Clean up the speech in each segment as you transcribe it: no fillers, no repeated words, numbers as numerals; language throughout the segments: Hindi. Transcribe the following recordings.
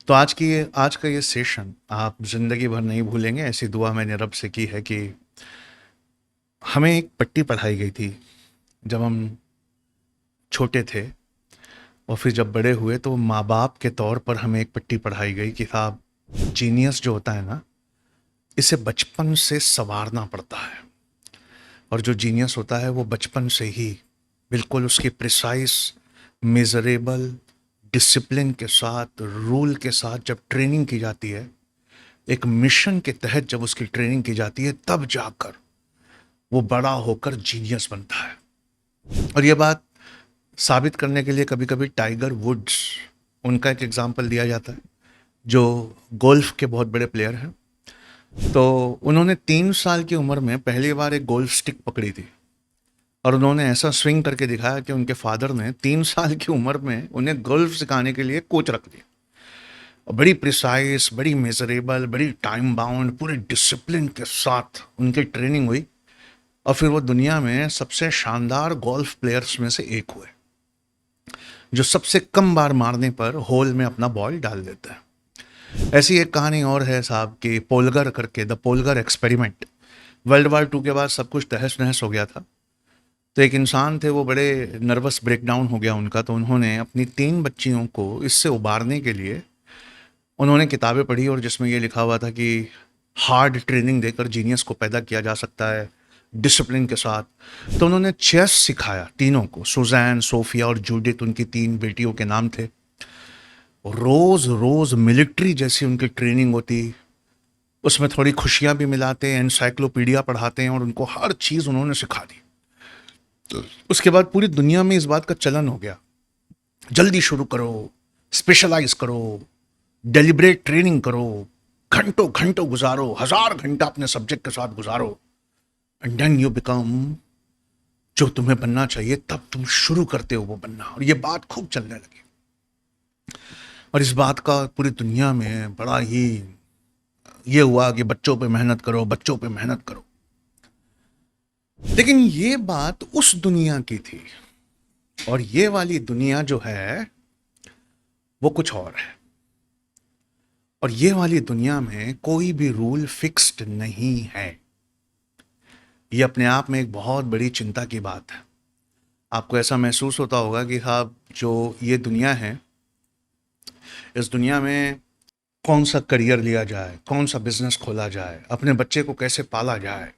तो आज का ये सेशन आप ज़िंदगी भर नहीं भूलेंगे। ऐसी दुआ मैंने रब से की है कि हमें एक पट्टी पढ़ाई गई थी जब हम छोटे थे, और फिर जब बड़े हुए तो माँ बाप के तौर पर हमें एक पट्टी पढ़ाई गई कि साहब, जीनियस जो होता है ना, इसे बचपन से संवारना पड़ता है। और जो जीनियस होता है वो बचपन से ही बिल्कुल उसकी प्रिसाइज, मेजरेबल, डिसिप्लिन के साथ, रूल के साथ जब ट्रेनिंग की जाती है, एक मिशन के तहत जब उसकी ट्रेनिंग की जाती है, तब जाकर वो बड़ा होकर जीनियस बनता है। और ये बात साबित करने के लिए कभी कभी टाइगर वुड्स, उनका एक एग्जाम्पल दिया जाता है, जो गोल्फ के बहुत बड़े प्लेयर हैं। तो उन्होंने 3 साल की उम्र में पहली बार एक गोल्फ स्टिक पकड़ी थी, और उन्होंने ऐसा स्विंग करके दिखाया कि उनके फादर ने 3 साल की उम्र में उन्हें गोल्फ सिखाने के लिए कोच रख दिया। और बड़ी प्रिसाइज, बड़ी मेजरेबल, बड़ी टाइम बाउंड, पूरे डिसिप्लिन के साथ उनकी ट्रेनिंग हुई, और फिर वो दुनिया में सबसे शानदार गोल्फ प्लेयर्स में से एक हुए, जो सबसे कम बार मारने पर होल में अपना बॉल डाल देता है। ऐसी एक कहानी और है साहब कि पोलगर करके, the Polgar experiment. World war 2 के बाद सब कुछ तहस नहस हो गया था। तो एक इंसान थे, वो बड़े नर्वस ब्रेकडाउन हो गया उनका, तो उन्होंने अपनी 3 बच्चियों को इससे उबारने के लिए उन्होंने किताबें पढ़ी, और जिसमें ये लिखा हुआ था कि हार्ड ट्रेनिंग देकर जीनियस को पैदा किया जा सकता है, डिसिप्लिन के साथ। तो उन्होंने चेस सिखाया तीनों को, सुजैन, सोफिया और जूडिथ, उनकी 3 बेटियों के नाम थे। रोज रोज मिलिट्री जैसी उनकी ट्रेनिंग होती, उसमें थोड़ी खुशियां भी मिलाते, एनसाइक्लोपीडिया पढ़ाते हैं, और उनको हर चीज उन्होंने सिखा दी। तो उसके बाद पूरी दुनिया में इस बात का चलन हो गया, जल्दी शुरू करो, स्पेशलाइज करो, डेलिब्रेट ट्रेनिंग करो, घंटों घंटों गुजारो, 1000 घंटा अपने सब्जेक्ट के साथ गुजारो, एंड देन यू बिकम जो तुम्हें बनना चाहिए, तब तुम शुरू करते हो वो बनना। और ये बात खूब चलने लगी, और इस बात का पूरी दुनिया में बड़ा ही ये हुआ कि बच्चों पे मेहनत करो, बच्चों पे मेहनत करो। लेकिन ये बात उस दुनिया की थी, और ये वाली दुनिया जो है वो कुछ और है। और ये वाली दुनिया में कोई भी रूल फिक्स्ड नहीं है। ये अपने आप में एक बहुत बड़ी चिंता की बात है। आपको ऐसा महसूस होता होगा कि साहब, जो ये दुनिया है, इस दुनिया में कौन सा करियर लिया जाए, कौन सा बिजनेस खोला जाए, अपने बच्चे को कैसे पाला जाए।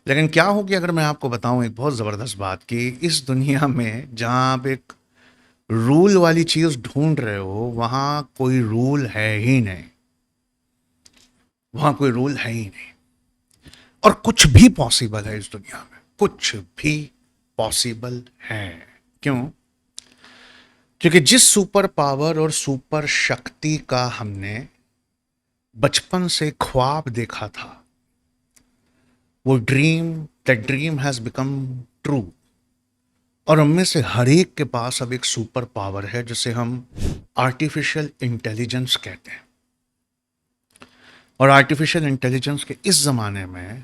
लेकिन क्या हो कि अगर मैं आपको बताऊं एक बहुत ज़बरदस्त बात, कि इस दुनिया में जहां आप एक रूल वाली चीज़ ढूंढ रहे हो, वहां कोई रूल है ही नहीं। वहां कोई रूल है ही नहीं, और कुछ भी पॉसिबल है इस दुनिया में, कुछ भी पॉसिबल है। क्यों? क्योंकि जिस सुपर पावर और सुपर शक्ति का हमने बचपन से ख्वाब देखा था, वो dream, that dream has become true. और उनमें से हर एक के पास अब एक सुपर पावर है, जिसे हम आर्टिफिशियल इंटेलिजेंस कहते हैं। और आर्टिफिशियल इंटेलिजेंस के इस जमाने में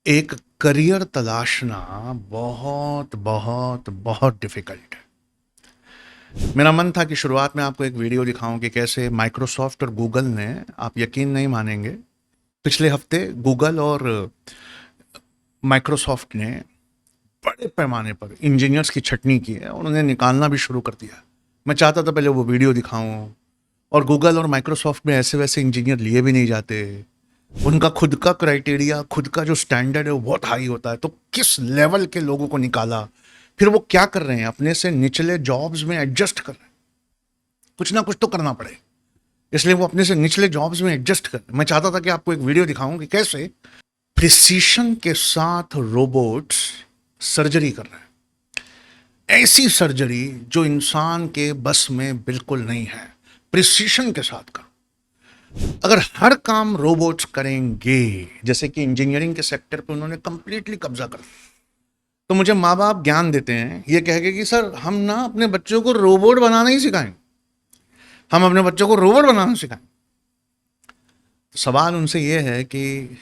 एक करियर तलाशना बहुत बहुत बहुत डिफिकल्ट है। मेरा मन था कि शुरुआत में आपको एक वीडियो दिखाऊं कि कैसे माइक्रोसॉफ्ट और गूगल ने, आप यकीन नहीं मानेंगे, पिछले हफ्ते गूगल और माइक्रोसॉफ्ट ने बड़े पैमाने पर इंजीनियर्स की छटनी की है, और उन्हें निकालना भी शुरू कर दिया। मैं चाहता था पहले वो वीडियो दिखाऊं। और गूगल और माइक्रोसॉफ्ट में ऐसे वैसे इंजीनियर लिए भी नहीं जाते, उनका खुद का क्राइटेरिया, खुद का जो स्टैंडर्ड है वो बहुत हाई होता है। तो किस लेवल के लोगों को निकाला, फिर वो क्या कर रहे हैं, अपने से निचले जॉब्स में एडजस्ट कर रहे हैं। कुछ ना कुछ तो करना पड़े, इसलिए वो अपने से निचले जॉब्स में एडजस्ट कर। मैं चाहता था कि आपको एक वीडियो दिखाऊं कि कैसे प्रिसीशन के साथ रोबोट्स सर्जरी कर रहे हैं, ऐसी सर्जरी जो इंसान के बस में बिल्कुल नहीं है। प्रिसीशन के साथ करो। अगर हर काम रोबोट्स करेंगे, जैसे कि इंजीनियरिंग के सेक्टर पे उन्होंने कंप्लीटली कब्जा कर लिया, तो मुझे माँ बाप ज्ञान देते हैं, ये कह के कि सर, हम ना अपने बच्चों को रोबोट बनाना ही सिखाएं, हम अपने बच्चों को रोबोट बनाना सिखाएं। तो सवाल उनसे ये है कि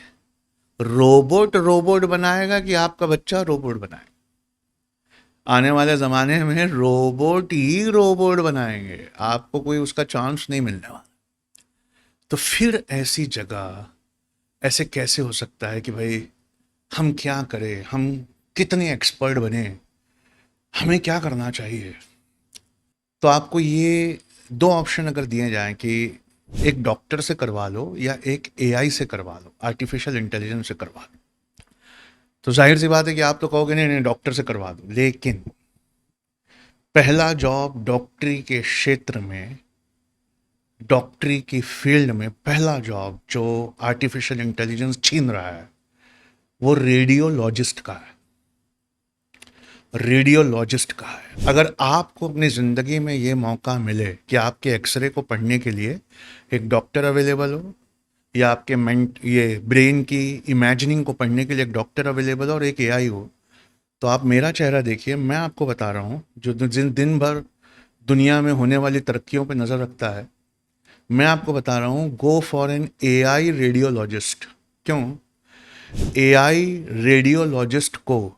रोबोट रोबोट बनाएगा कि आपका बच्चा रोबोट बनाएगा? आने वाले ज़माने में रोबोट ही रोबोट बनाएंगे, आपको कोई उसका चांस नहीं मिलने वाला। तो फिर ऐसी जगह ऐसे कैसे हो सकता है कि भाई हम क्या करें, हम कितने एक्सपर्ट बने, हमें क्या करना चाहिए? तो आपको ये दो ऑप्शन अगर दिए जाएं कि एक डॉक्टर से करवा लो या एक एआई से करवा लो, आर्टिफिशियल इंटेलिजेंस से करवा लो, तो जाहिर सी बात है कि आप तो कहोगे नहीं नहीं डॉक्टर से करवा दो। लेकिन पहला जॉब डॉक्टरी के क्षेत्र में, डॉक्टरी की फील्ड में पहला जॉब जो आर्टिफिशियल इंटेलिजेंस छीन रहा है वो रेडियोलॉजिस्ट का है। रेडियोलॉजिस्ट का है। अगर आपको अपनी ज़िंदगी में ये मौका मिले कि आपके एक्सरे को पढ़ने के लिए एक डॉक्टर अवेलेबल हो, या आपके ये ब्रेन की इमेजिनिंग को पढ़ने के लिए एक डॉक्टर अवेलेबल हो और एक एआई हो, तो आप मेरा चेहरा देखिए, मैं आपको बता रहा हूँ जो दिन भर दुनिया में होने वाली तरक्कियों पर नज़र रखता है, मैं आपको बता रहा हूँ go for an AI radiologist. क्यों? एआई रेडियोलॉजिस्ट को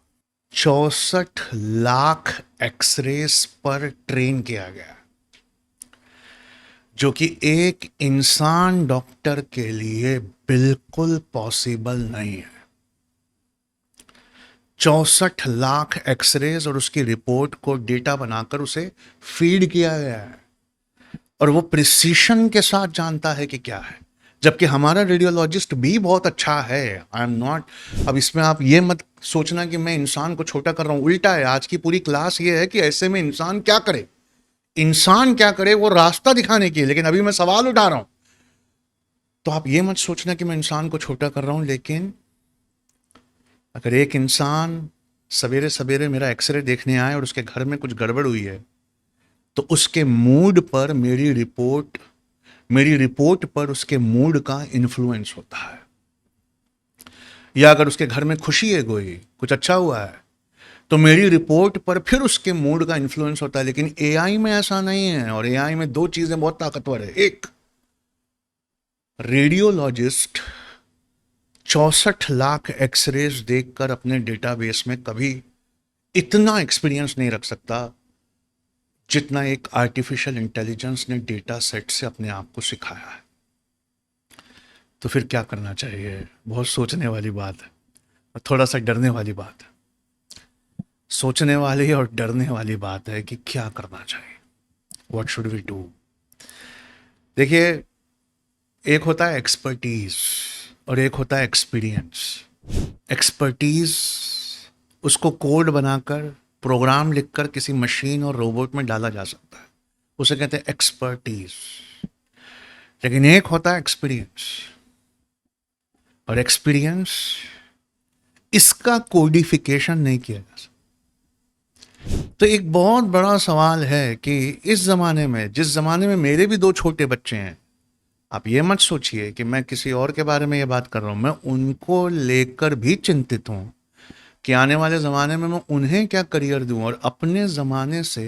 64 लाख एक्सरेस पर ट्रेन किया गया, जो कि एक इंसान डॉक्टर के लिए बिल्कुल पॉसिबल नहीं है। 64 लाख एक्सरेज और उसकी रिपोर्ट को डेटा बनाकर उसे फीड किया गया है, और वो प्रिसीशन के साथ जानता है कि क्या है। जबकि हमारा रेडियोलॉजिस्ट भी बहुत अच्छा है, आई एम नॉट, अब इसमें आप ये मत सोचना कि मैं इंसान को छोटा कर रहा हूँ, उल्टा है। आज की पूरी क्लास ये है कि ऐसे में इंसान क्या करे, इंसान क्या करे वो रास्ता दिखाने की, लेकिन अभी मैं सवाल उठा रहा हूं। तो आप ये मत सोचना कि मैं इंसान को छोटा कर रहा हूं, लेकिन अगर एक इंसान सवेरे सवेरे मेरा एक्सरे देखने आए और उसके घर में कुछ गड़बड़ हुई है, तो उसके मूड पर मेरी रिपोर्ट पर उसके मूड का इन्फ्लुएंस होता है। या अगर उसके घर में खुशी है, कोई कुछ अच्छा हुआ है, तो मेरी रिपोर्ट पर फिर उसके मूड का इन्फ्लुएंस होता है। लेकिन एआई में ऐसा नहीं है, और एआई में दो चीजें बहुत ताकतवर है। एक, रेडियोलॉजिस्ट 64 लाख एक्सरेज देखकर अपने डेटाबेस में कभी इतना एक्सपीरियंस नहीं रख सकता जितना एक आर्टिफिशियल इंटेलिजेंस ने डेटा सेट से अपने आप को सिखाया है। तो फिर क्या करना चाहिए? बहुत सोचने वाली बात है और थोड़ा सा डरने वाली बात है। सोचने वाली और डरने वाली बात है कि क्या करना चाहिए, व्हाट शुड वी डू। देखिए, एक होता है एक्सपर्टीज और एक होता है एक्सपीरियंस। एक्सपर्टीज उसको कोड बनाकर, प्रोग्राम लिखकर किसी मशीन और रोबोट में डाला जा सकता है, उसे कहते हैं एक्सपर्टीज। लेकिन एक होता है एक्सपीरियंस, और एक्सपीरियंस इसका कोडिफिकेशन नहीं किया जा सकता। तो एक बहुत बड़ा सवाल है कि इस ज़माने में, जिस ज़माने में मेरे भी दो छोटे बच्चे हैं, आप ये मत सोचिए कि मैं किसी और के बारे में ये बात कर रहा हूँ, मैं उनको लेकर भी चिंतित हूँ कि आने वाले ज़माने में मैं उन्हें क्या करियर दूँ। और अपने ज़माने से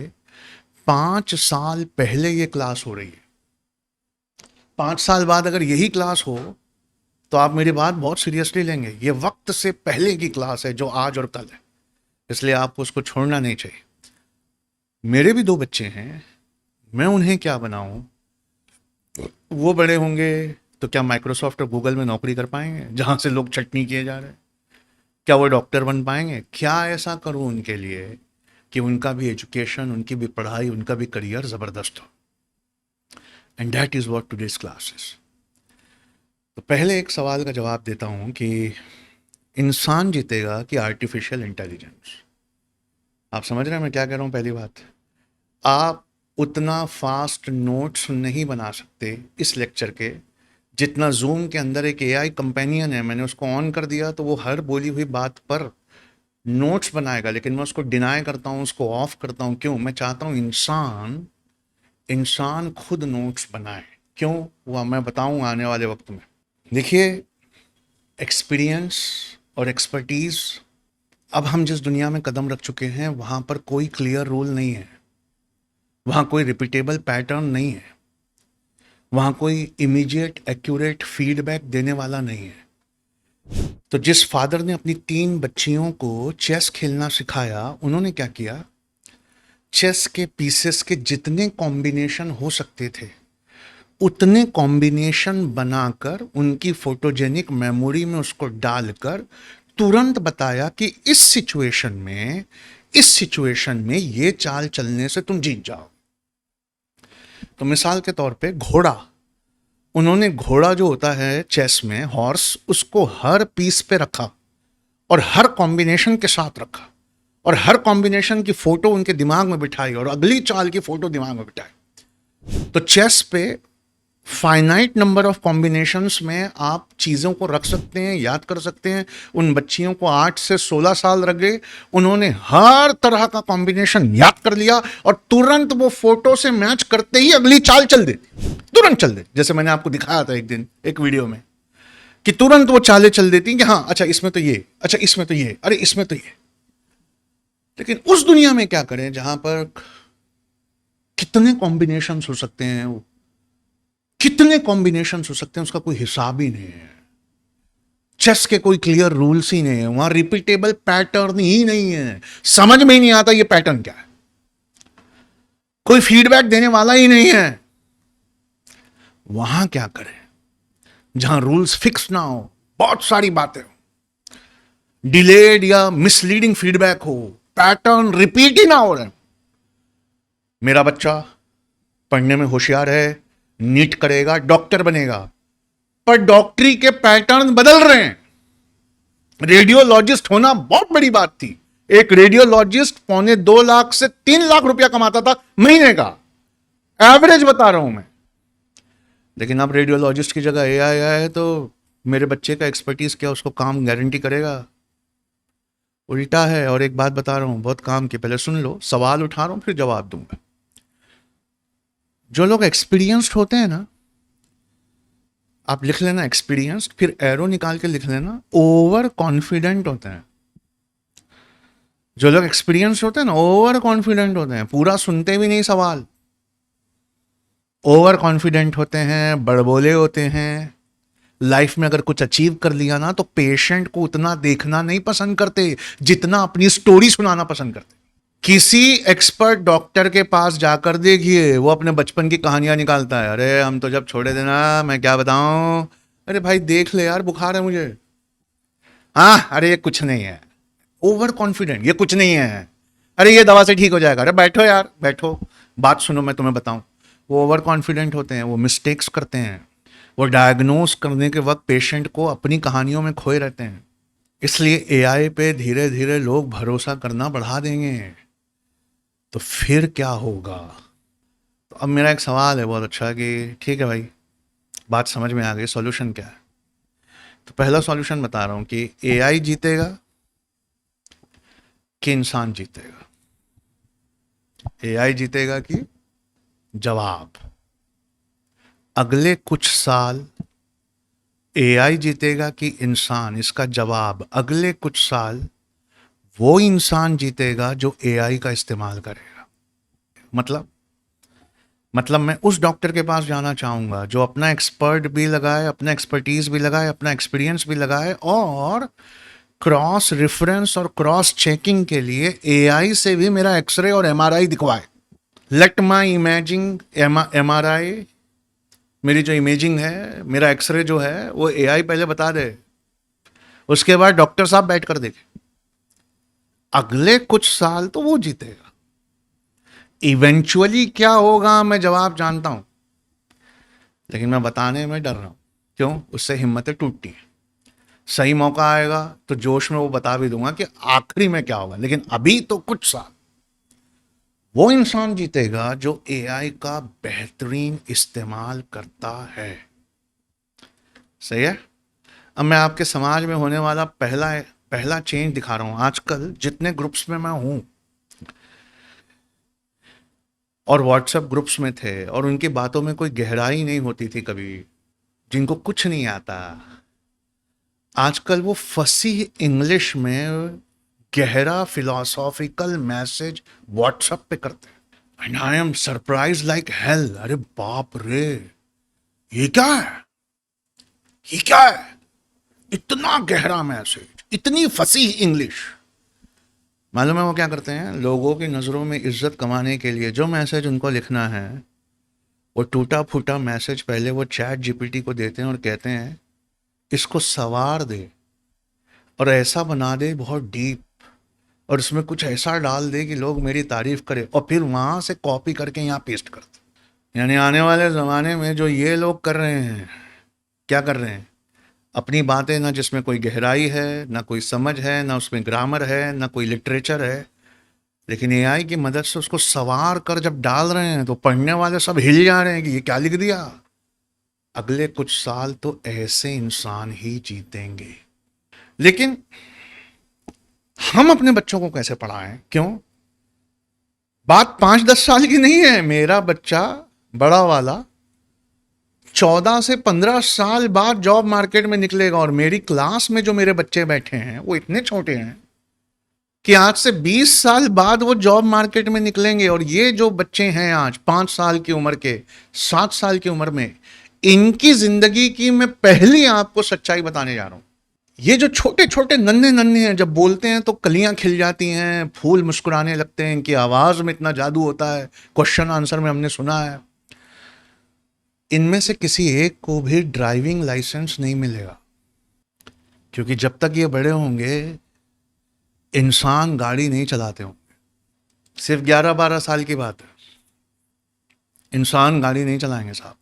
5 साल पहले ये क्लास हो रही है, 5 साल बाद अगर यही क्लास हो तो आप मेरी बात बहुत सीरियसली लेंगे। ये वक्त से पहले की क्लास है जो आज और कल है, इसलिए आपको उसको छोड़ना नहीं चाहिए। मेरे भी दो बच्चे हैं, मैं उन्हें क्या बनाऊं? वो बड़े होंगे तो क्या माइक्रोसॉफ्ट और गूगल में नौकरी कर पाएंगे जहां से लोग छटनी किए जा रहे हैं? क्या वो डॉक्टर बन पाएंगे? क्या ऐसा करूं उनके लिए कि उनका भी एजुकेशन, उनकी भी पढ़ाई, उनका भी करियर ज़बरदस्त हो? And that is what today's classes. तो पहले एक सवाल का जवाब देता हूं कि इंसान जीतेगा कि आर्टिफिशियल इंटेलिजेंस? आप समझ रहे हैं मैं क्या कह रहा हूं? पहली बात, आप उतना फास्ट नोट्स नहीं बना सकते इस लेक्चर के जितना जूम के अंदर एक एआई कंपेनियन है, मैंने उसको ऑन कर दिया तो वो हर बोली हुई बात पर नोट्स बनाएगा। लेकिन मैं उसको डिनाई करता हूँ, उसको ऑफ करता हूँ। क्यों? मैं चाहता हूँ इंसान खुद नोट्स बनाए। क्यों? वह मैं बताऊँ आने वाले वक्त में। देखिए, एक्सपीरियंस और एक्सपर्टीज, अब हम जिस दुनिया में कदम रख चुके हैं वहाँ पर कोई क्लियर रूल नहीं है, वहाँ कोई रिपीटेबल पैटर्न नहीं है, वहाँ कोई इमीडिएट एक्यूरेट फीडबैक देने वाला नहीं है। तो जिस फादर ने अपनी 3 बच्चियों को चेस खेलना सिखाया, उन्होंने क्या किया? चेस के पीसेस के जितने कॉम्बिनेशन हो सकते थे उतने कॉम्बिनेशन बनाकर उनकी फोटोजेनिक मेमोरी में उसको डालकर तुरंत बताया कि इस सिचुएशन में ये चाल चलने से तुम जीत जाओ। तो मिसाल के तौर पे घोड़ा, उन्होंने घोड़ा जो होता है चेस में हॉर्स, उसको हर पीस पे रखा और हर कॉम्बिनेशन के साथ रखा और हर कॉम्बिनेशन की फोटो उनके दिमाग में बिठाई और अगली चाल की फोटो दिमाग में बिठाई। तो चेस पे फाइनाइट नंबर ऑफ कॉम्बिनेशंस में आप चीज़ों को रख सकते हैं, याद कर सकते हैं। उन बच्चियों को 8 से 16 साल लग गए, उन्होंने हर तरह का कॉम्बिनेशन याद कर लिया और तुरंत वो फोटो से मैच करते ही अगली चाल चल देती, तुरंत चल देती। जैसे मैंने आपको दिखाया था एक दिन एक वीडियो में कि तुरंत वो चालें चल देती कि हाँ अच्छा इसमें तो ये, अच्छा इसमें तो ये, अरे इसमें तो ये। लेकिन उस दुनिया में क्या करें जहां पर कितने कॉम्बिनेशन हो सकते हैं, कितने कॉम्बिनेशन हो सकते हैं, उसका कोई हिसाब ही नहीं है। चेस के कोई क्लियर रूल्स ही नहीं है, वहां रिपीटेबल पैटर्न ही नहीं है, समझ में ही नहीं आता ये पैटर्न क्या है, कोई फीडबैक देने वाला ही नहीं है। वहां क्या करें जहां रूल्स फिक्स ना हो, बहुत सारी बातें हो, डिलेड या मिसलीडिंग फीडबैक हो, पैटर्न रिपीट ही ना हो रहे। मेरा बच्चा पढ़ने में होशियार है, नीट करेगा, डॉक्टर बनेगा, पर डॉक्टरी के पैटर्न बदल रहे हैं। रेडियोलॉजिस्ट होना बहुत बड़ी बात थी। एक रेडियोलॉजिस्ट 2.25 से 3 लाख रुपया कमाता था महीने का, एवरेज बता रहा हूं मैं। लेकिन अब रेडियोलॉजिस्ट की जगह एआई आया है, तो मेरे बच्चे का एक्सपर्टीज क्या उसको काम गारंटी करेगा? उल्टा है। और एक बात बता रहा हूं बहुत काम की, पहले सुन लो, सवाल उठा रहा हूं फिर जवाब दूंगा। जो लोग एक्सपीरियंस्ड होते हैं ना, आप लिख लेना एक्सपीरियंस्ड, फिर एरो निकाल के लिख लेना, ओवर कॉन्फिडेंट होते हैं। जो लोग एक्सपीरियंस होते हैं ना, ओवर कॉन्फिडेंट होते हैं, पूरा सुनते भी नहीं सवाल, ओवर कॉन्फिडेंट होते हैं, बड़बोले होते हैं। लाइफ में अगर कुछ अचीव कर लिया ना, तो पेशेंट को उतना देखना नहीं पसंद करते जितना अपनी स्टोरी सुनाना पसंद करते। किसी एक्सपर्ट डॉक्टर के पास जाकर देखिए, वो अपने बचपन की कहानियां निकालता है। अरे हम तो जब छोड़े थे ना, मैं क्या बताऊं, अरे भाई देख ले यार बुखार है मुझे, हाँ अरे ये कुछ नहीं है, ओवर कॉन्फिडेंट, ये कुछ नहीं है, अरे ये दवा से ठीक हो जाएगा, अरे बैठो यार बैठो, बात सुनो मैं तुम्हें बताऊं। वो ओवर कॉन्फिडेंट होते हैं, वो मिस्टेक्स करते हैं, वो डायग्नोस करने के वक्त पेशेंट को अपनी कहानियों में खोए रहते हैं। इसलिए एआई पे धीरे धीरे लोग भरोसा करना बढ़ा देंगे, तो फिर क्या होगा? तो अब मेरा एक सवाल है बहुत अच्छा कि ठीक है भाई, बात समझ में आ गई, सॉल्यूशन क्या है? तो पहला सॉल्यूशन बता रहा हूं कि एआई जीतेगा कि इंसान जीतेगा? एआई जीतेगा कि जवाब? अगले कुछ साल एआई जीतेगा कि इंसान? इसका जवाब अगले कुछ साल वो इंसान जीतेगा जो एआई का इस्तेमाल करेगा। मतलब मैं उस डॉक्टर के पास जाना चाहूंगा जो अपना एक्सपर्ट भी लगाए, अपना एक्सपर्टीज भी लगाए, अपना एक्सपीरियंस भी लगाए और क्रॉस रेफरेंस और क्रॉस चेकिंग के लिए एआई से भी मेरा एक्सरे और एमआरआई दिखवाए। लेट माई इमेजिंग एमआरआई, मेरी जो इमेजिंग है, मेरा एक्सरे जो है, वो एआई पहले बता दे, उसके बाद डॉक्टर साहब बैठ कर देखे। अगले कुछ साल तो वो जीतेगा। इवेंचुअली क्या होगा मैं जवाब जानता हूं, लेकिन मैं बताने में डर रहा हूं। क्यों? उससे हिम्मतें टूटती हैं। सही मौका आएगा तो जोश में वो बता भी दूंगा कि आखिरी में क्या होगा, लेकिन अभी तो कुछ साल वो इंसान जीतेगा जो एआई का बेहतरीन इस्तेमाल करता है। सही है? अब मैं आपके समाज में होने वाला पहला चेंज दिखा रहा हूं। आजकल जितने ग्रुप्स में मैं हूं और व्हाट्सएप ग्रुप्स में थे और उनकी बातों में कोई गहराई नहीं होती थी कभी, जिनको कुछ नहीं आता, आजकल वो फसीह इंग्लिश में गहरा फिलोसॉफिकल मैसेज व्हाट्सएप पे करते हैं। And I am surprise like hell. अरे बाप रे, ये क्या है, ये क्या है, इतना गहरा मैसेज, इतनी फसीह इंग्लिश। मालूम है वो क्या करते हैं? लोगों की नज़रों में इज्जत कमाने के लिए जो मैसेज उनको लिखना है, वो टूटा फूटा मैसेज पहले वो चैट जीपीटी को देते हैं और कहते हैं इसको सवार दे और ऐसा बना दे बहुत डीप, और उसमें कुछ ऐसा डाल दे कि लोग मेरी तारीफ करें, और फिर वहाँ से कॉपी करके यहाँ पेस्ट कर दे। यानी आने वाले ज़माने में जो ये लोग कर रहे हैं, क्या कर रहे हैं? अपनी बातें ना जिसमें कोई गहराई है, ना कोई समझ है, ना उसमें ग्रामर है, ना कोई लिटरेचर है, लेकिन एआई की मदद से उसको सवार कर जब डाल रहे हैं तो पढ़ने वाले सब हिल जा रहे हैं कि ये क्या लिख दिया। अगले कुछ साल तो ऐसे इंसान ही जीतेंगे। लेकिन हम अपने बच्चों को कैसे पढ़ाएं? क्यों? बात 5-10 साल की नहीं है। मेरा बच्चा बड़ा वाला 14 से 15 साल बाद जॉब मार्केट में निकलेगा, और मेरी क्लास में जो मेरे बच्चे बैठे हैं वो इतने छोटे हैं कि आज से 20 साल बाद वो जॉब मार्केट में निकलेंगे। और ये जो बच्चे हैं आज 5 साल की उम्र के, 7 साल की उम्र में, इनकी जिंदगी की मैं पहली आपको सच्चाई बताने जा रहा हूं। ये जो छोटे छोटे नन्हे नन्हे हैं, जब बोलते हैं तो कलियां खिल जाती हैं, फूल मुस्कुराने लगते हैं, इनकी आवाज में इतना जादू होता है, क्वेश्चन आंसर में हमने सुना है। इनमें से किसी एक को भी ड्राइविंग लाइसेंस नहीं मिलेगा, क्योंकि जब तक ये बड़े होंगे इंसान गाड़ी नहीं चलाते होंगे। सिर्फ 11-12 साल की बात है, इंसान गाड़ी नहीं चलाएंगे साहब।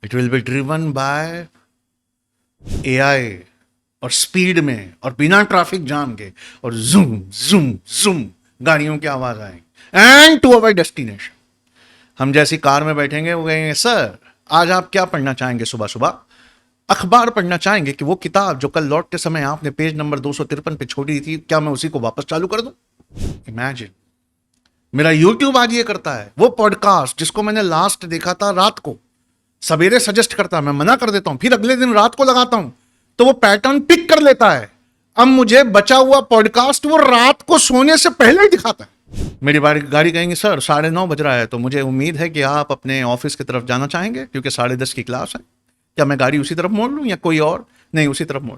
It will be driven by AI, और स्पीड में, और बिना ट्रैफिक जाम के, और जूम जूम जूम गाड़ियों की आवाज आएगी एंड टू अवर डेस्टिनेशन। हम जैसी कार में बैठेंगे वो कहेंगे सर आज आप क्या पढ़ना चाहेंगे? सुबह सुबह अखबार पढ़ना चाहेंगे कि वो किताब जो कल लौटते समय आपने पेज नंबर 253 पे छोड़ी थी, क्या मैं उसी को वापस चालू कर दूं? इमेजिन। मेरा यूट्यूब आज ये करता है, वो पॉडकास्ट जिसको मैंने लास्ट देखा था रात को, सवेरे सजेस्ट करता है, मैं मना कर देता हूं, फिर अगले दिन रात को लगाता हूं तो वो पैटर्न पिक कर लेता है। अब मुझे बचा हुआ पॉडकास्ट वो रात को सोने से पहले ही दिखाता है। मेरी गाड़ी कहेंगे सर 9:30 बज रहा है, तो मुझे उम्मीद है कि आप अपने ऑफिस की तरफ जाना चाहेंगे क्योंकि 10:30 की क्लास है। क्या मैं गाड़ी उसी तरफ मोड़ लूं या कोई और? नहीं, उसी तरफ मोड़।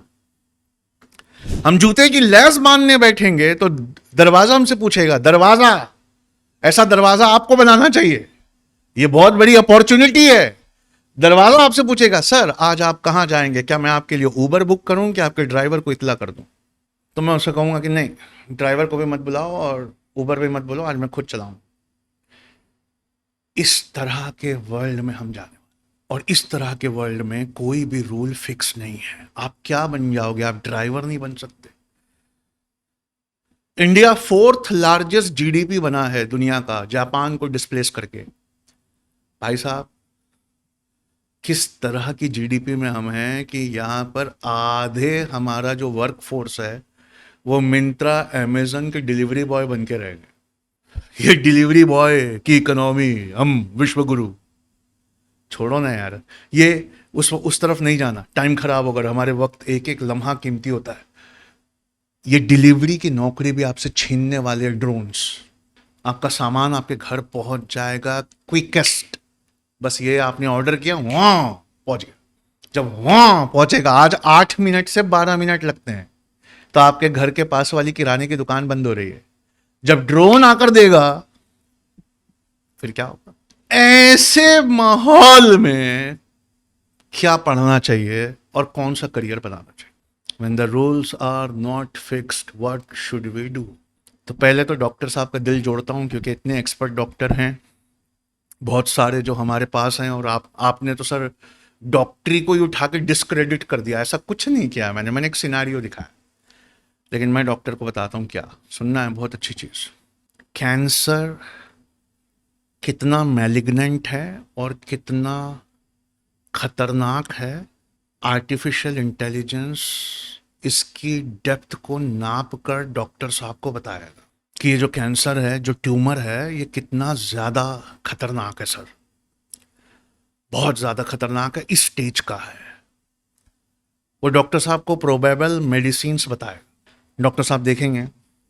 हम जूते की लेस बांधने बैठेंगे तो दरवाजा हमसे पूछेगा, दरवाजा ऐसा दरवाजा आपको बनाना चाहिए, ये बहुत बड़ी अपॉर्चुनिटी है। दरवाजा आपसे पूछेगा सर आज आप कहां जाएंगे, क्या मैं आपके लिए उबर बुक करूं कि आपके ड्राइवर को इतला कर दूं? तो मैं उससे कहूंगा कि नहीं, ड्राइवर को भी मत बुलाओ और उबर भी मत बोलो, आज मैं खुद चलाऊं। इस तरह के वर्ल्ड में हम जाने, और इस तरह के वर्ल्ड में कोई भी रूल फिक्स नहीं है। आप क्या बन जाओगे? आप ड्राइवर नहीं बन सकते। इंडिया 4th लार्जेस्ट जीडीपी बना है दुनिया का, जापान को डिस्प्लेस करके। भाई साहब किस तरह की जीडीपी में हम हैं कि यहां पर आधे हमारा जो वर्क फोर्स है वो मिंत्रा अमेजन के डिलीवरी बॉय बन के रह गए। ये डिलीवरी बॉय की इकोनॉमी, हम विश्व गुरु। छोड़ो ना यार, ये उस तरफ नहीं जाना, टाइम खराब होगा, हमारे वक्त एक एक लम्हा कीमती होता है। ये डिलीवरी की नौकरी भी आपसे छीनने वाले ड्रोन्स। आपका सामान आपके घर पहुंच जाएगा क्विकेस्ट, बस ये आपने ऑर्डर किया वहां पहुंच गया। जब वहां पहुंचेगा, आज 8 मिनट से 12 मिनट लगते हैं, तो आपके घर के पास वाली किराने की दुकान बंद हो रही है। जब ड्रोन आकर देगा फिर क्या होगा? ऐसे माहौल में क्या पढ़ना चाहिए और कौन सा करियर बनाना चाहिए? When the rules are not fixed, what should we do? तो पहले तो डॉक्टर साहब का दिल जोड़ता हूं, क्योंकि इतने एक्सपर्ट डॉक्टर हैं बहुत सारे जो हमारे पास हैं, और आपने तो सर डॉक्टरी को ही उठा के डिस्क्रेडिट कर दिया। ऐसा कुछ नहीं किया मैंने एक सिनारियो दिखाया। लेकिन मैं डॉक्टर को बताता हूं क्या, सुनना है, बहुत अच्छी चीज। कैंसर कितना मैलिग्नेंट है और कितना खतरनाक है, आर्टिफिशियल इंटेलिजेंस इसकी डेप्थ को नाप कर डॉक्टर साहब को बताएगा कि ये जो कैंसर है, जो ट्यूमर है, ये कितना ज़्यादा खतरनाक है सर, बहुत ज़्यादा खतरनाक है, इस स्टेज का है। वो डॉक्टर साहब को प्रोबेबल मेडिसिन्स बताएगा। डॉक्टर साहब देखेंगे,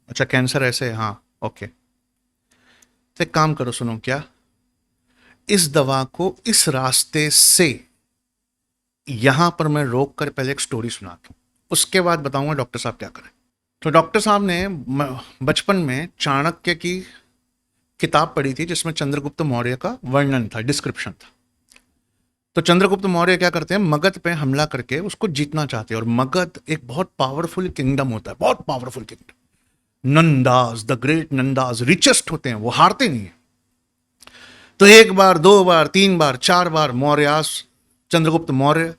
अच्छा कैंसर ऐसे है, हाँ ओके, तो एक काम करो, सुनो क्या, इस दवा को इस रास्ते से यहां पर मैं रोक कर पहले एक स्टोरी सुनाता हूं, उसके बाद बताऊंगा डॉक्टर साहब क्या करें। तो डॉक्टर साहब ने बचपन में चाणक्य की किताब पढ़ी थी जिसमें चंद्रगुप्त मौर्य का वर्णन था, डिस्क्रिप्शन था। तो चंद्रगुप्त मौर्य क्या करते हैं, मगध पे हमला करके उसको जीतना चाहते हैं। और मगध एक बहुत पावरफुल किंगडम होता है, बहुत powerful kingdom. Nandas, the great Nandas richest होते हैं, वो हारते नहीं है। तो एक बार, दो बार, तीन बार, चार बार मौर्यास, चंद्रगुप्त मौर्य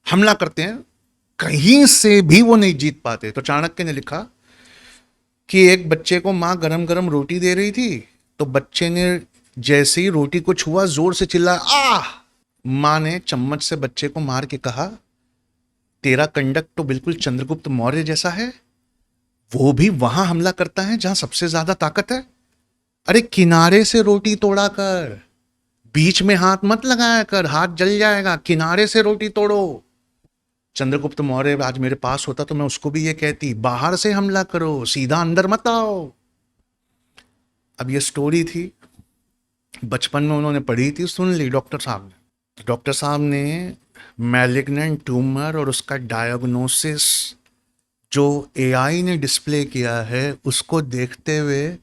हमला करते हैं, कहीं से भी वो नहीं जीत पाते। तो चाणक्य ने लिखा कि एक बच्चे को मां गरम गरम रोटी दे रही थी, तो बच्चे ने जैसे ही रोटी को छुआ जोर से चिल्लाया, आह! मां ने चम्मच से बच्चे को मार के कहा, तेरा कंडक्ट तो बिल्कुल चंद्रगुप्त मौर्य जैसा है, वो भी वहां हमला करता है जहां सबसे ज्यादा ताकत है। अरे किनारे से रोटी तोड़ा कर, बीच में हाथ मत लगाया कर, हाथ जल जाएगा। किनारे से रोटी तोड़ो। चंद्रगुप्त मौर्य आज मेरे पास होता तो मैं उसको भी ये कहती, बाहर से हमला करो, सीधा अंदर मत आओ। अब ये स्टोरी थी, बचपन में उन्होंने पढ़ी थी, सुन ली डॉक्टर साहब ने। डॉक्टर साहब ने मैलिग्नेंट ट्यूमर और उसका डायग्नोसिस जो एआई ने डिस्प्ले किया है, उसको देखते हुए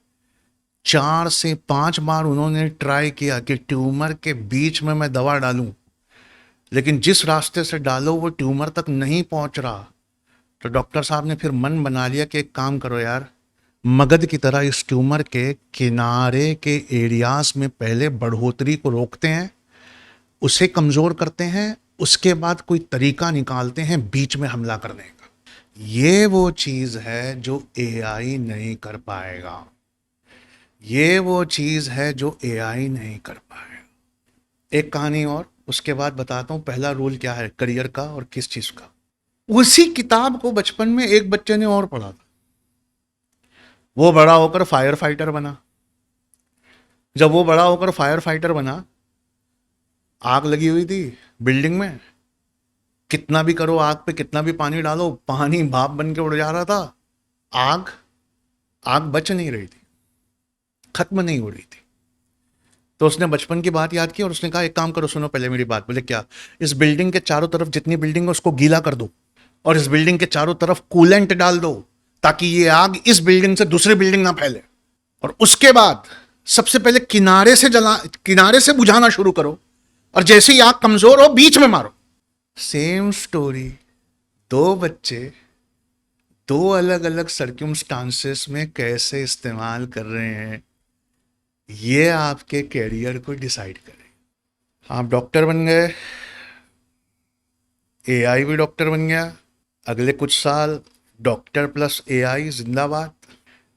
4 से 5 बार उन्होंने ट्राई किया कि ट्यूमर के बीच में मैं दवा डालूं, लेकिन जिस रास्ते से डालो वो ट्यूमर तक नहीं पहुंच रहा। तो डॉक्टर साहब ने फिर मन बना लिया कि एक काम करो यार, मगध की तरह इस ट्यूमर के किनारे के एरियाज में पहले बढ़ोतरी को रोकते हैं, उसे कमज़ोर करते हैं, उसके बाद कोई तरीका निकालते हैं बीच में हमला करने का। ये वो चीज़ है जो एआई नहीं कर पाएगा। ये वो चीज़ है जो एआई नहीं कर पाएगा। एक कहानी और, उसके बाद बताता हूँ पहला रूल क्या है करियर का और किस चीज़ का। उसी किताब को बचपन में एक बच्चे ने और पढ़ा था, वो बड़ा होकर फायर फाइटर बना। जब वो बड़ा होकर फायर फाइटर बना, आग लगी हुई थी बिल्डिंग में, कितना भी करो आग पे, कितना भी पानी डालो, पानी भाप बन के उड़ जा रहा था। आग आग बच नहीं रही थी, खत्म नहीं हो रही थी। तो उसने बचपन की बात याद की और उसने कहा एक काम करो, सुनो पहले मेरी बात। बोले क्या? इस बिल्डिंग के चारों तरफ जितनी बिल्डिंग है उसको गीला कर दो और इस बिल्डिंग के चारों तरफ कूलेंट डाल दो, ताकि ये आग इस बिल्डिंग से दूसरी बिल्डिंग ना फैले। और उसके बाद सबसे पहले किनारे से बुझाना शुरू करो, और जैसे ही आग कमजोर हो बीच में मारो। सेम स्टोरी, दो बच्चे दो अलग अलग सर्क्यूमस्टांसेस में कैसे इस्तेमाल कर रहे हैं, ये आपके कैरियर को डिसाइड करें। आप डॉक्टर बन गए, एआई भी डॉक्टर बन गया, अगले कुछ साल डॉक्टर प्लस एआई जिंदाबाद।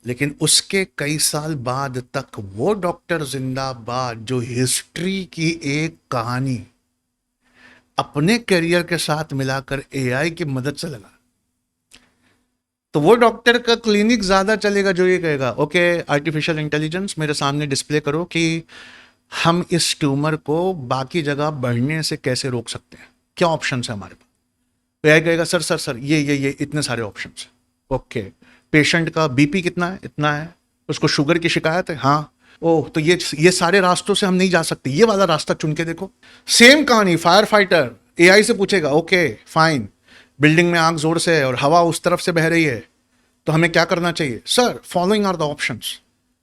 लेकिन उसके कई साल बाद तक वो डॉक्टर जिंदाबाद जो हिस्ट्री की एक कहानी अपने करियर के साथ मिलाकर एआई की मदद से लगा, तो वो डॉक्टर का क्लिनिक ज्यादा चलेगा जो ये कहेगा ओके आर्टिफिशियल इंटेलिजेंस मेरे सामने डिस्प्ले करो कि हम इस ट्यूमर को बाकी जगह बढ़ने से कैसे रोक सकते हैं, क्या ऑप्शन है हमारे पास। तो एआई कहेगा सर सर सर ये इतने सारे ऑप्शन है। ओके, पेशेंट का बीपी कितना है? इतना है। उसको शुगर की शिकायत है? हाँ। ओह, तो ये सारे रास्तों से हम नहीं जा सकते, ये वाला रास्ता चुन के देखो। सेम कहानी, फायर फाइटर एआई से पूछेगा ओके फाइन, बिल्डिंग में आग जोर से है और हवा उस तरफ से बह रही है, तो हमें क्या करना चाहिए? Sir following are the options,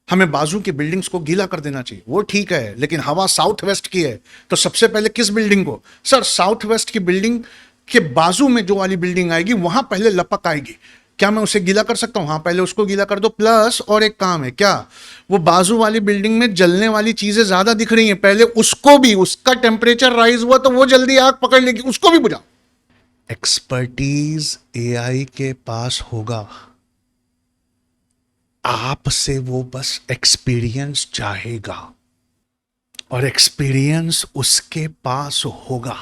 हमें बाजू की बिल्डिंग्स को गीला कर देना चाहिए। वो ठीक है, लेकिन हवा साउथ वेस्ट की है, तो सबसे पहले किस बिल्डिंग को? सर साउथ वेस्ट की बिल्डिंग के बाजू में जो वाली बिल्डिंग आएगी वहां पहले लपक आएगी, क्या मैं उसे गीला कर सकता हूं? हाँ, पहले उसको गीला कर दो। प्लस और एक काम है, क्या वो बाजू वाली बिल्डिंग में जलने वाली चीजें ज्यादा दिख रही हैं, पहले उसको भी, उसका टेम्परेचर राइज हुआ तो वो जल्दी आग पकड़ लेगी, उसको भी बुझाओ। एक्सपर्टीज एआई के पास होगा, आपसे वो बस एक्सपीरियंस चाहेगा, और एक्सपीरियंस उसके पास होगा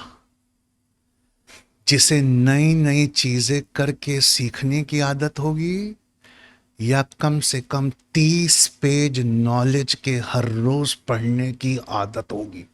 जिसे नई नई चीजें करके सीखने की आदत होगी, या कम से कम 30 पेज नॉलेज के हर रोज पढ़ने की आदत होगी।